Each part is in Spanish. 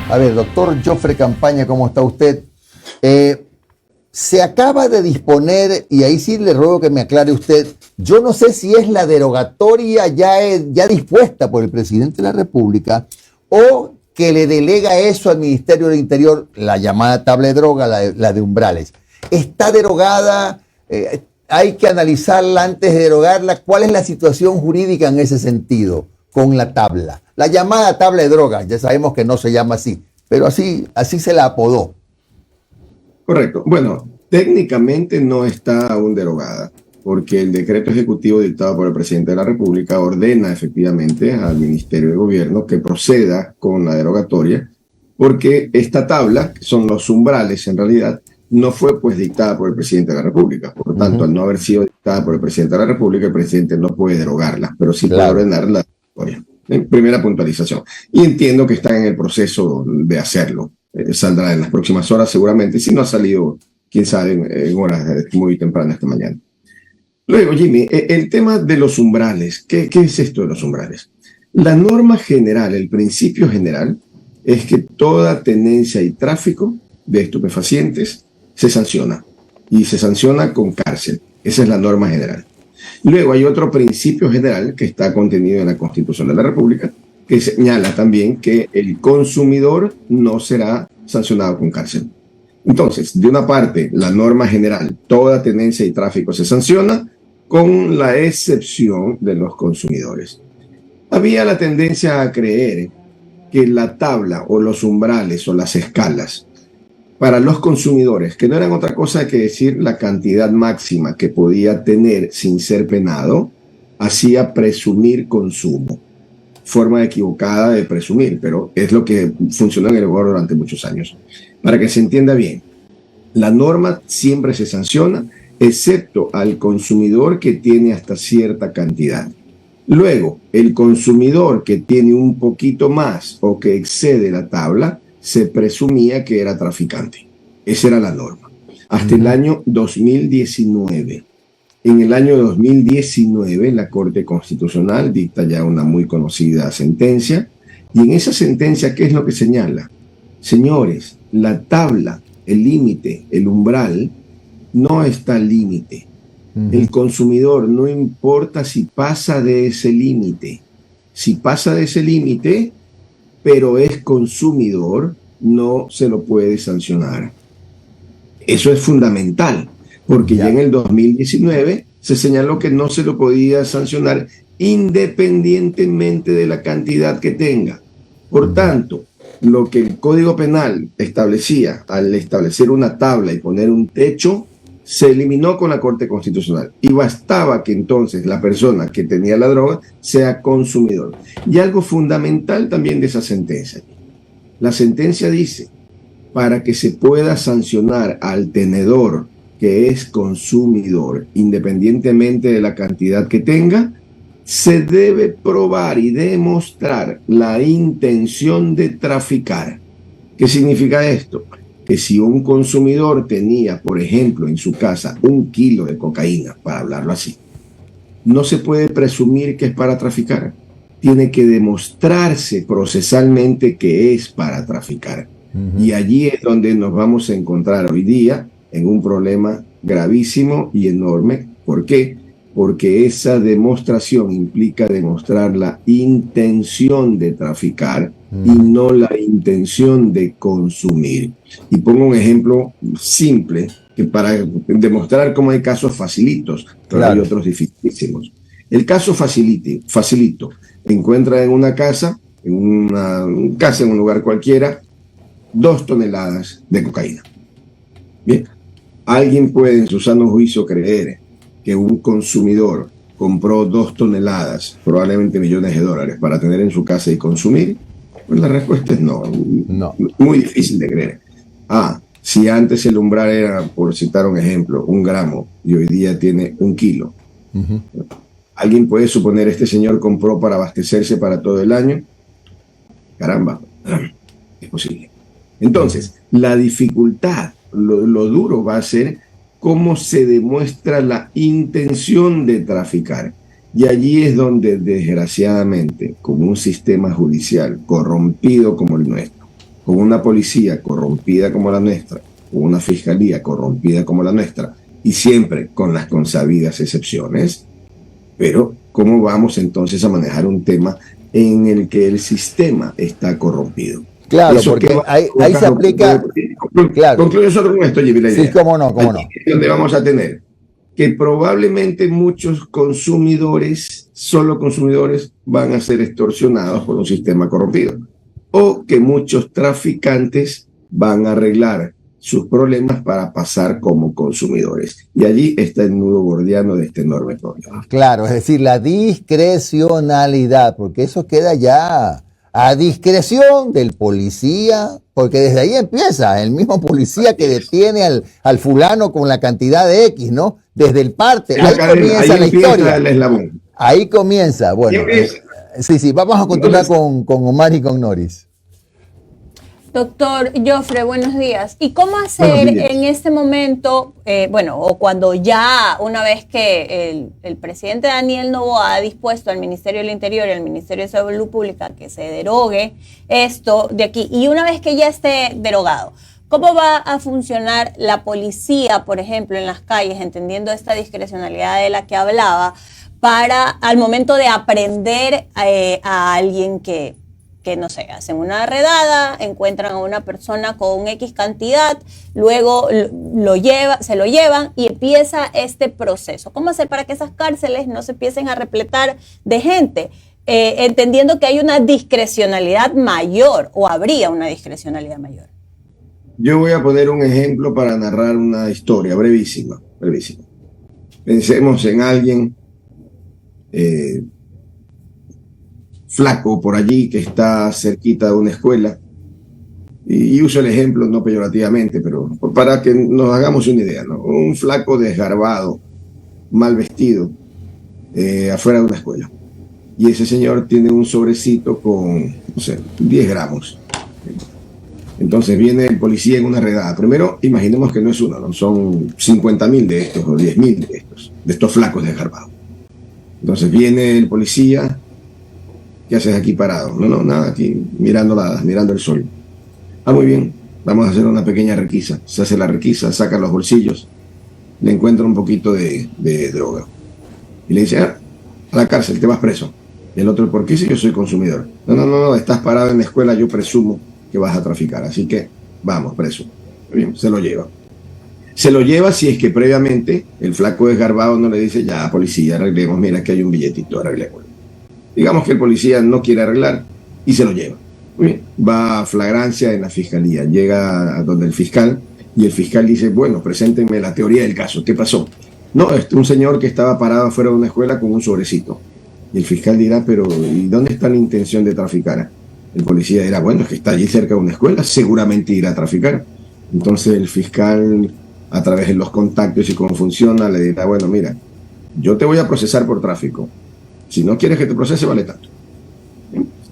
A ver, doctor Jofre Campaña, ¿cómo está usted? Se acaba de disponer, y ahí sí le ruego que me aclare usted, yo no sé si es la derogatoria ya dispuesta por el presidente de la República o que le delega eso al Ministerio del Interior, la llamada tabla de droga, la de umbrales. ¿Está derogada? ¿Hay que analizarla antes de derogarla? ¿Cuál es la situación jurídica en ese sentido con la tabla? La llamada tabla de drogas, ya sabemos que no se llama así, pero así se la apodó. Correcto. Bueno, técnicamente no está aún derogada, porque el decreto ejecutivo dictado por el presidente de la República ordena efectivamente al Ministerio de Gobierno que proceda con la derogatoria, porque esta tabla, que son los umbrales en realidad, no fue pues dictada por el presidente de la República. Por lo tanto, al no haber sido dictada por el presidente de la República, el presidente no puede derogarla, pero sí puede ordenar la derogatoria. Primera puntualización. Y entiendo que están en el proceso de hacerlo. Saldrá en las próximas horas seguramente, si no ha salido, quién sabe, en horas muy tempranas esta mañana. Luego, Jimmy, el tema de los umbrales. ¿Qué es esto de los umbrales? La norma general, el principio general, es que toda tenencia y tráfico de estupefacientes se sanciona, y se sanciona con cárcel. Esa es la norma general. Luego hay otro principio general que está contenido en la Constitución de la República, que señala también que el consumidor no será sancionado con cárcel. Entonces, de una parte, la norma general, toda tenencia y tráfico se sanciona, con la excepción de los consumidores. Había la tendencia a creer que la tabla o los umbrales o las escalas para los consumidores, que no eran otra cosa que decir la cantidad máxima que podía tener sin ser penado, hacía presumir consumo. Forma equivocada de presumir, pero es lo que funcionó en el Ecuador durante muchos años. Para que se entienda bien, la norma siempre se sanciona, excepto al consumidor que tiene hasta cierta cantidad. Luego, el consumidor que tiene un poquito más o que excede la tabla, se presumía que era traficante. Esa era la norma. Hasta el año 2019. En el año 2019, la Corte Constitucional dicta ya una muy conocida sentencia. Y en esa sentencia, ¿qué es lo que señala? Señores, la tabla, el límite, el umbral, no está al límite. El consumidor no importa si pasa de ese límite. Si pasa de ese límite, pero es consumidor, no se lo puede sancionar. Eso es fundamental, porque ya en el 2019 se señaló que no se lo podía sancionar independientemente de la cantidad que tenga. Por tanto, lo que el Código Penal establecía al establecer una tabla y poner un techo, se eliminó con la Corte Constitucional, y bastaba que entonces la persona que tenía la droga sea consumidor. Y algo fundamental también de esa sentencia. La sentencia dice, para que se pueda sancionar al tenedor que es consumidor, independientemente de la cantidad que tenga, se debe probar y demostrar la intención de traficar. ¿Qué significa esto? Que si un consumidor tenía, por ejemplo, en su casa 1 kilo de cocaína, para hablarlo así, no se puede presumir que es para traficar. Tiene que demostrarse procesalmente que es para traficar. Y allí es donde nos vamos a encontrar hoy día en un problema gravísimo y enorme. ¿Por qué? Porque esa demostración implica demostrar la intención de traficar y no la intención de consumir. Y pongo un ejemplo simple que para demostrar cómo hay casos facilitos, pero hay otros dificilísimos. El caso facilito, encuentra en una casa, en un lugar cualquiera, 2 toneladas de cocaína. Bien, alguien puede en su sano juicio creer que un consumidor compró 2 toneladas, probablemente millones de dólares, para tener en su casa y consumir. Pues la respuesta es no. Muy difícil de creer. Si antes el umbral era, por citar un ejemplo, 1 gramo y hoy día tiene 1 kilo. ¿Alguien puede suponer este señor compró para abastecerse para todo el año? Caramba, es posible. Entonces, la dificultad, lo duro va a ser cómo se demuestra la intención de traficar. Y allí es donde, desgraciadamente, con un sistema judicial corrompido como el nuestro, con una policía corrompida como la nuestra, con una fiscalía corrompida como la nuestra, y siempre con las consabidas excepciones, pero ¿cómo vamos entonces a manejar un tema en el que el sistema está corrompido? Claro, porque ahí se aplica. Claro. Concluyo solo con esto, Jimmy, la idea. Sí, cómo no, cómo no. Aquí es donde vamos a tener que probablemente muchos consumidores, solo consumidores, van a ser extorsionados por un sistema corrompido. O que muchos traficantes van a arreglar sus problemas para pasar como consumidores. Y allí está el nudo gordiano de este enorme problema. Claro, es decir, la discrecionalidad, porque eso queda ya a discreción del policía, porque desde ahí empieza el mismo policía que detiene al fulano con la cantidad de X, ¿no? Desde el parte, ahí comienza la historia. El eslabón. Ahí comienza, bueno. Sí, vamos a continuar con Omar y con Noris. Doctor Jofre, buenos días. ¿Y cómo hacer en este momento, o cuando ya, una vez que el presidente Daniel Noboa ha dispuesto al Ministerio del Interior y al Ministerio de Salud Pública que se derogue esto de aquí, y una vez que ya esté derogado, ¿cómo va a funcionar la policía, por ejemplo, en las calles, entendiendo esta discrecionalidad de la que hablaba, para al momento de aprender a alguien que no sé, hacen una redada, encuentran a una persona con un X cantidad, luego se lo llevan y empieza este proceso? ¿Cómo hacer para que esas cárceles no se empiecen a repletar de gente? Entendiendo que hay una discrecionalidad mayor, o habría una discrecionalidad mayor. Yo voy a poner un ejemplo para narrar una historia brevísima. Pensemos en alguien flaco por allí que está cerquita de una escuela, y uso el ejemplo no peyorativamente, pero para que nos hagamos una idea, ¿no? Un flaco desgarbado, mal vestido, afuera de una escuela, y ese señor tiene un sobrecito con, no sé, 10 gramos. Entonces viene el policía en una redada. Primero, imaginemos que no es uno, ¿no? Son 50.000 de estos o 10.000 de estos flacos desgarbados. Entonces viene el policía. ¿Qué haces aquí parado? No, nada, aquí mirando el sol. Muy bien, vamos a hacer una pequeña requisa. Se hace la requisa, saca los bolsillos, le encuentra un poquito de droga. Y le dice, a la cárcel, te vas preso. Y el otro, ¿por qué si yo soy consumidor? No, estás parado en la escuela, yo presumo que vas a traficar. Así que, vamos, preso. Muy bien, se lo lleva. Se lo lleva si es que previamente el flaco desgarbado no le dice, ya, policía, arreglemos, mira que hay un billetito, arreglémoslo. Digamos que el policía no quiere arreglar y se lo lleva. Muy bien. Va a flagrancia en la fiscalía, llega a donde el fiscal, y el fiscal dice, bueno, preséntenme la teoría del caso, ¿qué pasó? No, es un señor que estaba parado afuera de una escuela con un sobrecito. Y el fiscal dirá, pero ¿y dónde está la intención de traficar? El policía dirá, bueno, es que está allí cerca de una escuela, seguramente irá a traficar. Entonces el fiscal, a través de los contactos y cómo funciona, le dirá, bueno, mira, yo te voy a procesar por tráfico. Si no quieres que te procese, vale tanto.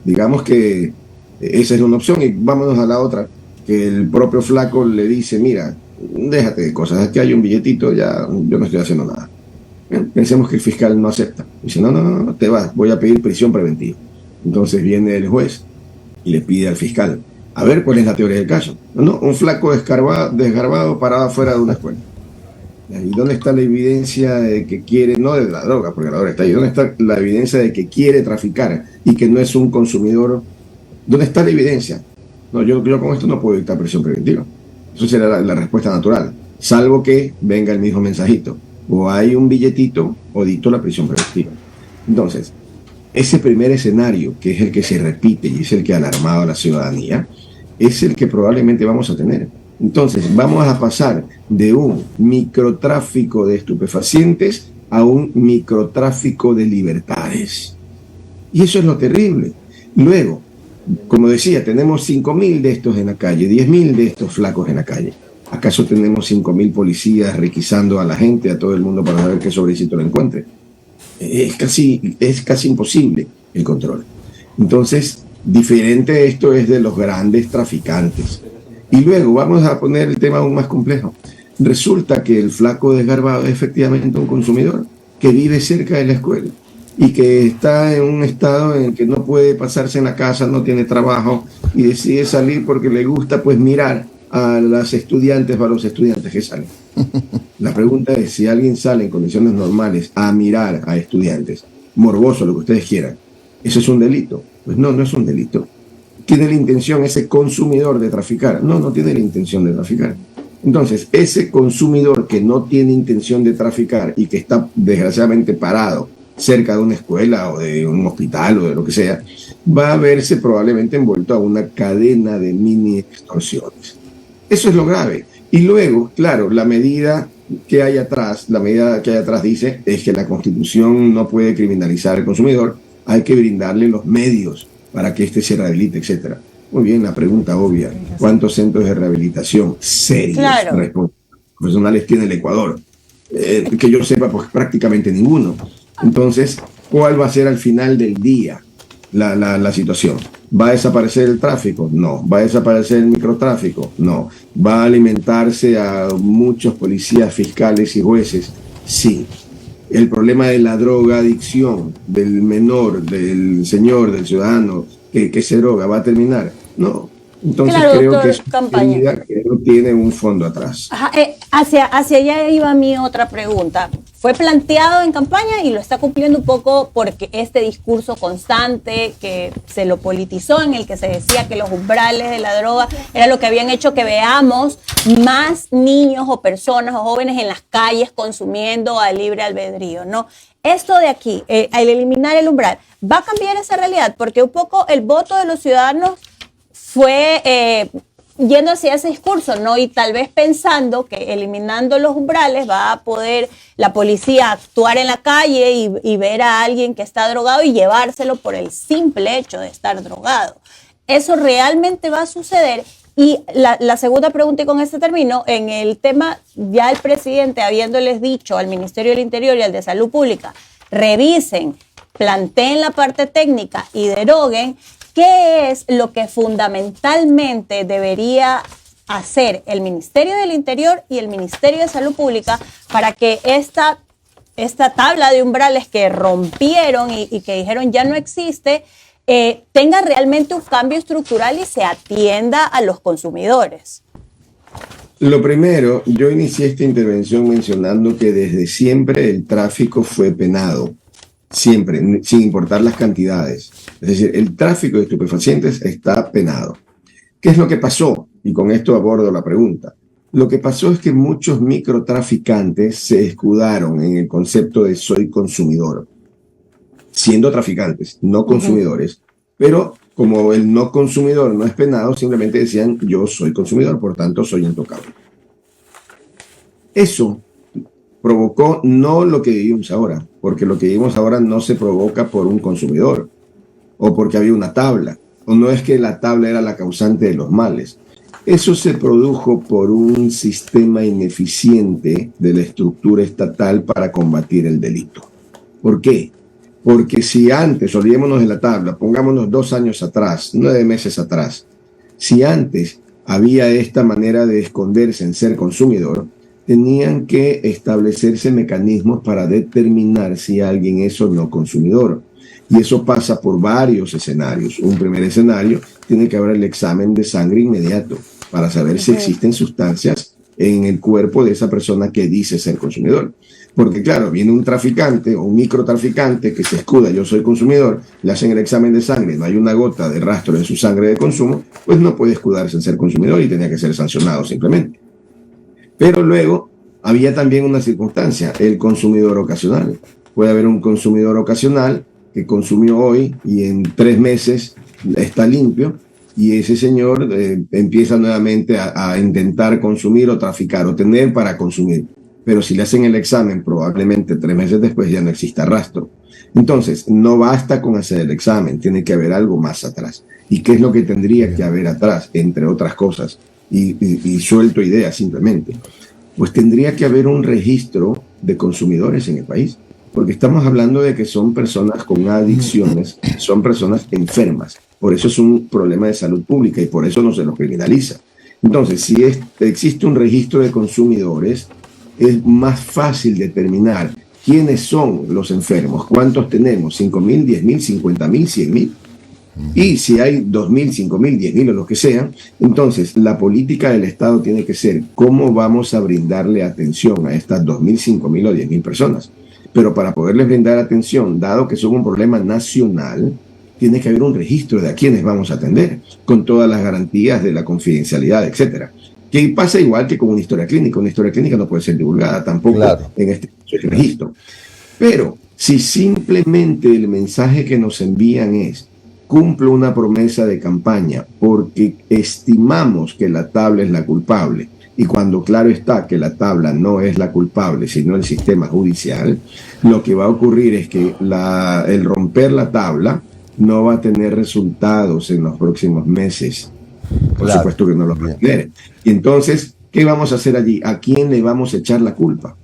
Digamos que esa es una opción, y vámonos a la otra, que el propio flaco le dice, mira, déjate de cosas, aquí hay un billetito, ya yo no estoy haciendo nada. Pensemos que el fiscal no acepta. Dice, no, te vas, voy a pedir prisión preventiva. Entonces viene el juez y le pide al fiscal, a ver cuál es la teoría del caso. No, un flaco desgarbado parado afuera de una escuela. ¿Y dónde está la evidencia de que quiere, no de la droga, porque la droga está ahí, dónde está la evidencia de que quiere traficar y que no es un consumidor? ¿Dónde está la evidencia? No, yo con esto no puedo dictar prisión preventiva. Eso será la respuesta natural, salvo que venga el mismo mensajito, o hay un billetito o dicto la prisión preventiva. Entonces, ese primer escenario, que es el que se repite y es el que ha alarmado a la ciudadanía, es el que probablemente vamos a tener. Entonces, vamos a pasar de un microtráfico de estupefacientes a un microtráfico de libertades. Y eso es lo terrible. Luego, como decía, tenemos 5.000 de estos en la calle, 10.000 de estos flacos en la calle. ¿Acaso tenemos 5.000 policías requisando a la gente, a todo el mundo, para saber qué sobrecito lo encuentre? Es casi imposible el control. Entonces, diferente esto es de los grandes traficantes. Y luego vamos a poner el tema aún más complejo. Resulta que el flaco desgarbado es efectivamente un consumidor que vive cerca de la escuela. y que está en un estado en el que no puede pasarse en la casa, no tiene trabajo y decide salir porque le gusta pues mirar a las estudiantes o a los estudiantes que salen. La pregunta es, si alguien sale en condiciones normales a mirar a estudiantes, morboso, lo que ustedes quieran, ¿eso es un delito? Pues no, no es un delito. ¿Tiene la intención ese consumidor de traficar? No, no tiene la intención de traficar. Entonces, ese consumidor que no tiene intención de traficar y que está desgraciadamente parado cerca de una escuela o de un hospital o de lo que sea, va a verse probablemente envuelto a una cadena de mini extorsiones. Eso es lo grave. Y luego, claro, la medida que hay atrás dice es que la Constitución no puede criminalizar al consumidor, hay que brindarle los medios para que éste se rehabilite, etcétera. Muy bien, la pregunta obvia, ¿cuántos centros de rehabilitación serios, profesionales tiene el Ecuador? Que yo sepa, pues prácticamente ninguno. Entonces, ¿cuál va a ser al final del día la situación? ¿Va a desaparecer el tráfico? No. ¿Va a desaparecer el microtráfico? No. ¿Va a alimentarse a muchos policías, fiscales y jueces? Sí. El problema de la drogadicción del menor, del señor, del ciudadano que se droga, ¿va a terminar? No. Entonces claro, creo que es una medida que no tiene un fondo atrás. Ajá, hacia allá iba mi otra pregunta. Fue planteado en campaña y lo está cumpliendo un poco porque este discurso constante que se lo politizó, en el que se decía que los umbrales de la droga era lo que habían hecho que veamos más niños o personas o jóvenes en las calles consumiendo a libre albedrío, ¿no? Esto de aquí, al eliminar el umbral, ¿va a cambiar esa realidad? Porque un poco el voto de los ciudadanos fue yendo hacia ese discurso, ¿no? Y tal vez pensando que eliminando los umbrales va a poder la policía actuar en la calle y ver a alguien que está drogado y llevárselo por el simple hecho de estar drogado. ¿Eso realmente va a suceder? Y la segunda pregunta, y con este término, en el tema, ya el presidente habiéndoles dicho al Ministerio del Interior y al de Salud Pública, revisen, planteen la parte técnica y deroguen, ¿qué es lo que fundamentalmente debería hacer el Ministerio del Interior y el Ministerio de Salud Pública para que esta tabla de umbrales que rompieron y que dijeron ya no existe, tenga realmente un cambio estructural y se atienda a los consumidores? Lo primero, yo inicié esta intervención mencionando que desde siempre el tráfico fue penado. Siempre, sin importar las cantidades. Es decir, el tráfico de estupefacientes está penado. ¿Qué es lo que pasó? Y con esto abordo la pregunta. Lo que pasó es que muchos microtraficantes se escudaron en el concepto de soy consumidor, siendo traficantes, no consumidores. Pero como el no consumidor no es penado, simplemente decían yo soy consumidor, por tanto soy intocable. Eso provocó no lo que vivimos ahora, porque lo que vivimos ahora no se provoca por un consumidor o porque había una tabla, o no es que la tabla era la causante de los males. Eso se produjo por un sistema ineficiente de la estructura estatal para combatir el delito. ¿Por qué? Porque si antes, olvidémonos de la tabla, pongámonos 2 años atrás, 9 meses atrás, si antes había esta manera de esconderse en ser consumidor, tenían que establecerse mecanismos para determinar si alguien es o no consumidor. Y eso pasa por varios escenarios. Un primer escenario, tiene que haber el examen de sangre inmediato para saber si existen sustancias en el cuerpo de esa persona que dice ser consumidor. Porque claro, viene un traficante o un microtraficante que se escuda, yo soy consumidor, le hacen el examen de sangre, no hay una gota de rastro de su sangre de consumo, pues no puede escudarse en ser consumidor y tenía que ser sancionado simplemente. Pero luego había también una circunstancia, el consumidor ocasional. Puede haber un consumidor ocasional que consumió hoy y en 3 meses está limpio y ese señor empieza nuevamente a intentar consumir o traficar o tener para consumir. Pero si le hacen el examen, probablemente 3 meses después ya no exista rastro. Entonces, no basta con hacer el examen, tiene que haber algo más atrás. ¿Y qué es lo que tendría que haber atrás, entre otras cosas? Y suelto ideas simplemente. Pues tendría que haber un registro de consumidores en el país, porque estamos hablando de que son personas con adicciones, son personas enfermas. Por eso es un problema de salud pública y por eso no se los criminaliza. Entonces, si existe un registro de consumidores, es más fácil determinar quiénes son los enfermos, cuántos tenemos, 5.000, 10.000, 50.000, 100.000. Y si hay 2.000, 5.000, 10.000 o lo que sean, entonces la política del Estado tiene que ser cómo vamos a brindarle atención a estas 2.000, 5.000 o 10.000 personas. Pero para poderles brindar atención, dado que son un problema nacional, tiene que haber un registro de a quienes vamos a atender, con todas las garantías de la confidencialidad, etcétera. Que pasa igual que con una historia clínica. Una historia clínica no puede ser divulgada tampoco en este registro. Pero si simplemente el mensaje que nos envían es: cumplo una promesa de campaña porque estimamos que la tabla es la culpable, y cuando claro está que la tabla no es la culpable, sino el sistema judicial, lo que va a ocurrir es que el romper la tabla no va a tener resultados en los próximos meses. Por supuesto que no lo va a tener. Y entonces, ¿qué vamos a hacer allí? ¿A quién le vamos a echar la culpa?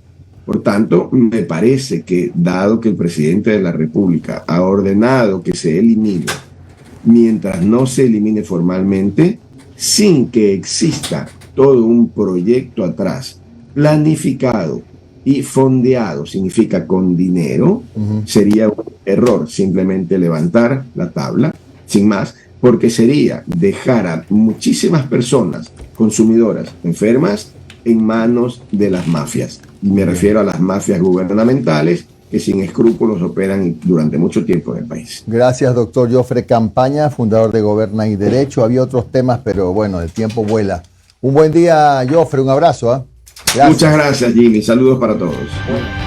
Por tanto, me parece que, dado que el presidente de la República ha ordenado que se elimine, mientras no se elimine formalmente, sin que exista todo un proyecto atrás, planificado y fondeado, significa con dinero, sería un error simplemente levantar la tabla, sin más, porque sería dejar a muchísimas personas consumidoras enfermas en manos de las mafias. Y me refiero a las mafias gubernamentales que sin escrúpulos operan durante mucho tiempo en el país. Gracias, doctor Jofre Campaña, fundador de Goberna y Derecho. Había otros temas, pero bueno, el tiempo vuela. Un buen día, Jofre, un abrazo. Gracias. Muchas gracias, Jimmy. Saludos para todos. Bueno.